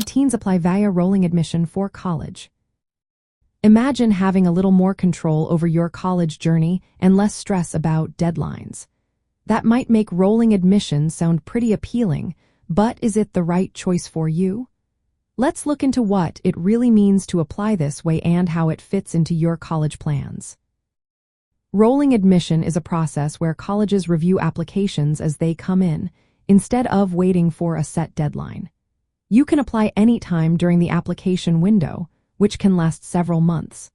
teens apply via rolling admission for college. Imagine having a little more control over your college journey and less stress about deadlines. That might make rolling admission sound pretty appealing, but is it the right choice for you? Let's look into what it really means to apply this way and how it fits into your college plans. Rolling admission is a process where colleges review applications as they come in, instead of waiting for a set deadline. You can apply anytime during the application window, which can last several months.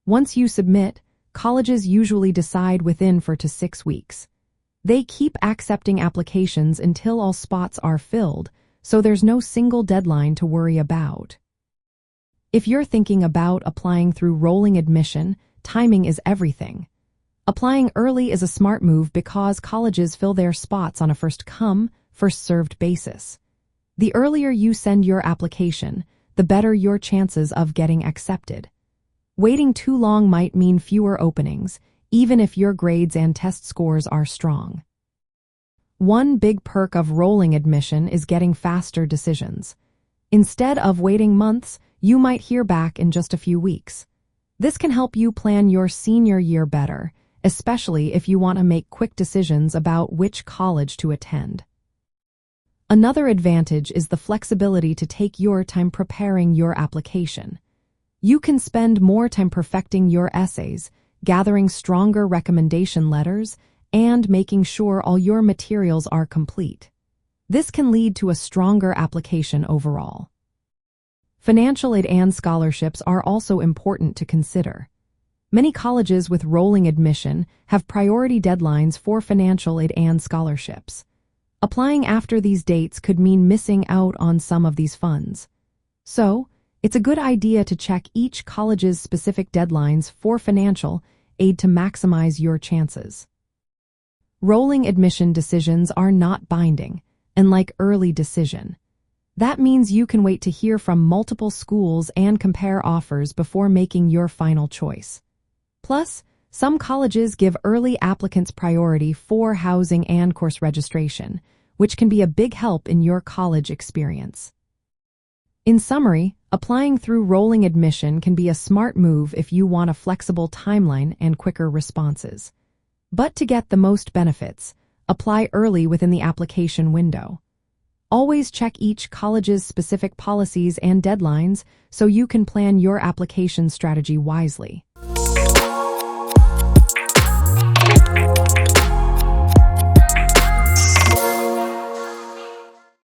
Once you submit, colleges usually decide within 4 to 6 weeks. They keep accepting applications until all spots are filled, so there's no single deadline to worry about. If you're thinking about applying through rolling admission, timing is everything. Applying early is a smart move because colleges fill their spots on a first-come, first-served basis. The earlier you send your application, the better your chances of getting accepted. Waiting too long might mean fewer openings, even if your grades and test scores are strong. One big perk of rolling admission is getting faster decisions. Instead of waiting months, you might hear back in just a few weeks. This can help you plan your senior year better, especially if you want to make quick decisions about which college to attend. Another advantage is the flexibility to take your time preparing your application. You can spend more time perfecting your essays, gathering stronger recommendation letters, and making sure all your materials are complete. This can lead to a stronger application overall. Financial aid and scholarships are also important to consider. Many colleges with rolling admission have priority deadlines for financial aid and scholarships. Applying after these dates could mean missing out on some of these funds. So, it's a good idea to check each college's specific deadlines for financial aid to maximize your chances. Rolling admission decisions are not binding, unlike early decision. That means you can wait to hear from multiple schools and compare offers before making your final choice. Plus, some colleges give early applicants priority for housing and course registration, which can be a big help in your college experience. In summary, applying through rolling admission can be a smart move if you want a flexible timeline and quicker responses. But to get the most benefits, apply early within the application window. Always check each college's specific policies and deadlines so you can plan your application strategy wisely.